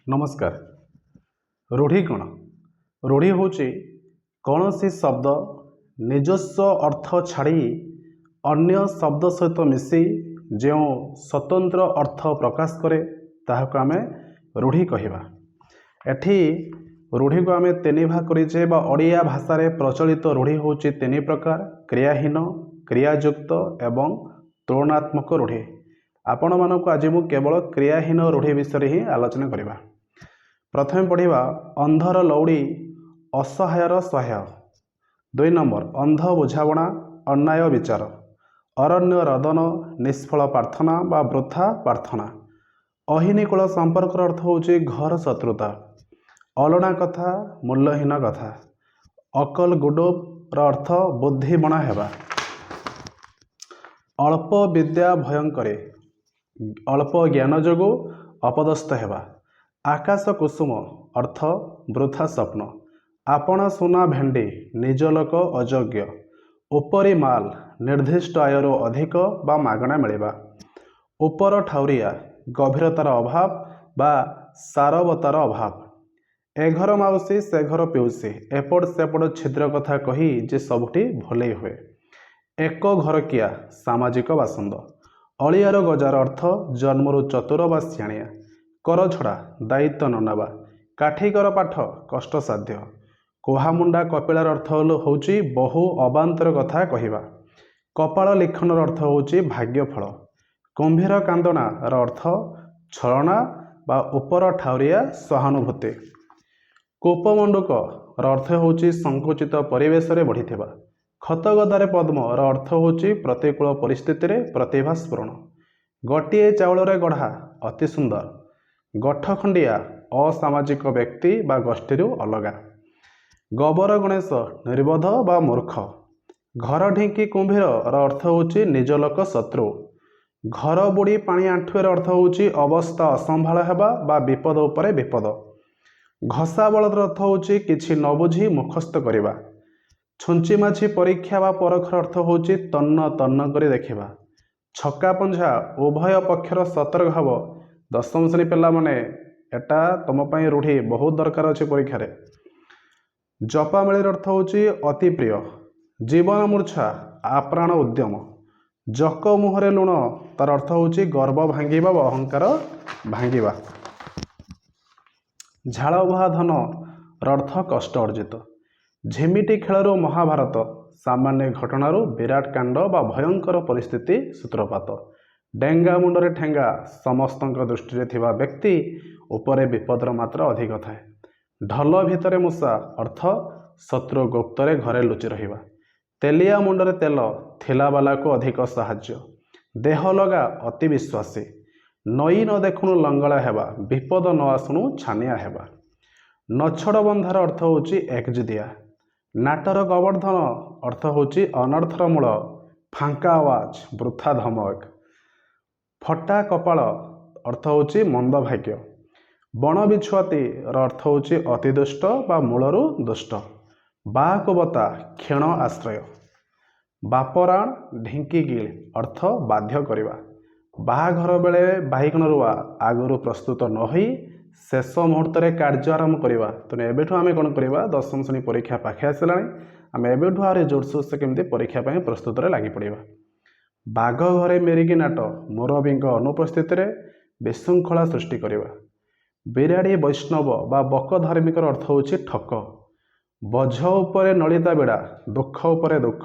नमस्कार। रूढ़ी कौन? रूढ़ी हूँ कौन सी शब्द निजस्व अर्थ छाड़ी अन्य शब्द सहित मिसी जो स्वतंत्र अर्थ प्रकाश करे ताहाको आमे रूढ़ी कहिबा। एठी रूढ़ी को आमे तीन भाग करिचे बा ओडिया भाषा रे प्रचलित रूढ़ी होची तीन प्रकार: क्रियाहीन, क्रियायुक्त एवं तुलनात्मक रूढ़ी। आपण मानक आज मु केवल क्रियाहीन रूढ़ी विषय ही आलोचना करिबा। प्रथम पढ़िबा अंधर लौड़ी असहायर सहाय। 2 नंबर अंध बुझावणा अन्याय विचार। अरण्य रदन निष्फल प्रार्थना बा वृथा प्रार्थना। अहिनीकूल संपर्क अर्थ होची घर शत्रुता। अलणा कथा मूल्यहीन कथा। अकल गुडोर अर्थ बुद्धि बणा हेबा। अल्प विद्या भयंकरे अल्प ज्ञान जोगु अपदस्थ हेबा। आकाश कुसुम अर्थ वृथा स्वप्न। आपण सुना भेंडी निज लोक अयोग्य। उपरी माल निर्दिष्ट आयर अधिक बा मागणा मिलिबा। उपर ठाउरिया गभीरतार अभाव बा सारवतार अभाव। ए घर माउसी से घर पिउसी एपट सेपट छिद्र कथा कही जे सबुठी भले हुए। एक घर किया सामाजिक बासंद। अलियार गजार अर्थ जन्मरु चतुर बा सियाणिया। कर छड़ा दायित्व न नेबा। काठीकर पाठ कष्टसाध्य। कोहामुंडा कपिलार अर्थ होची बहु अबांतर कथा कहिबा। कपाल लिखनर अर्थ होची भाग्यफल। कुंभीर कांदणार अर्थ छलना बा उपर ठाउरिया सहानुभूति। कूपमंडूक अर्थ होची संकुचित परिवेश रे बढ़िथिबा। खतगदारे पद्म अर्थ होची प्रतिकूल परिस्थिति रे प्रतिभा स्फुरण। गोटिए चाउल रे गढ़ा अति सुंदर। गठखंडिया असामाजिक व्यक्ति बा गोष्ठी अलगा। गोबर गणेश निर्बोध बा मूर्ख। घर ढिंकी कुंभीर अर्थ होची निज लोक शत्रु। घर बुड़ी पानी आंठुएर अर्थ होची अवस्था असंभाळ हेबा बा विपद उपरे विपद। घसा बलद अर्थ होची किछि न बुझी मुखस्त करिबा। छुंची माछी परीक्षा बा परखर अर्थ होची तन्न तन्न करी देखिबा। छक्का पंझा उभय पक्षर सतर्क हब। दशम श्रेणी पिला माने एटा तुम पई रूढ़ी बहुत दरकार अच्छे परीक्षा रे। जपामेळीर अर्थ होची अति प्रिय। जीवन मूर्छा आप्राण उद्यम। जक मुहरे लुण तार अर्थ होची गर्व भांगिबा व अहंकार भांगिबा। झाड़ बुहा धन अर्थ कष्ट अर्जित। झिमिटी खेलरू महाभारत सामान्य घटनारू विराट कांड बा भयंकर परिस्थिति सूत्रपात। डेंगा मुंडरे ठेंगा समस्तक दृष्टि थिबा व्यक्ति उपरे विपदर मात्रा अधिक थाए। ढल भितरे मूषा अर्थ शत्रु गुप्तरे घरे लुचि रहिबा। तेलिया मुंडरे तेल थिला बाला को अधिक साहाଯ୍य। देह लगा अति विश्वासी। नई न देखुणु लंगड़ा हेबा विपद न आसुणु छानिया हेबा। नछड़ बंधार अर्थ होची एकजिदिया। नाटर गोवर्धन अर्थ होची अनर्थर मूल। फांका आवाज वृथा धमक। फटा कपाल अर्थ होची मंद भाग्य। बण बिछुआती अर्थ होची अति दुष्ट बा मूलरू दुष्ट। बाक बता क्षण आश्रय। बापराण ढिंकी गिल अर्थ बाध्य करिबा। बाहाघर बेले बाहिकण रुआ आगुरु प्रस्तुत न होई शेष मुहूर्त कार्य आरंभ करवा। तेणु एबेठु आमे कौन करवा दशम श्रेणी परीक्षा पाखे आसलानी आमे एबेठु आरे जोरसोर से केमती परीक्षा पाई प्रस्तुत रे लागी पड़िबा। बाघ घरे मेरिकी नाट मुरबींक अनुपस्थित रे विशृंखला सृष्टि करवा। बिराड़ी वैष्णव बा बक धार्मिक अर्थ होची ठक। बोझ उपरे नलिता बेड़ा दुख उपरे दुख।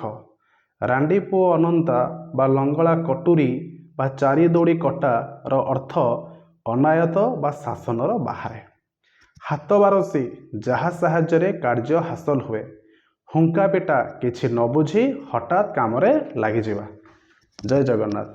रांडी पुओ अनंता बा लंगला कटुरी बा चारि दौड़ी कटा रो अर्थ अनायत बा शासनर बाहरे। हाथ बारसी जहा साहाଯ୍ୟରେ कार्य हासिल हुए। हुंका पिटा किछि न बुझी हठात कामरे लागि जिबा। जय जगन्नाथ।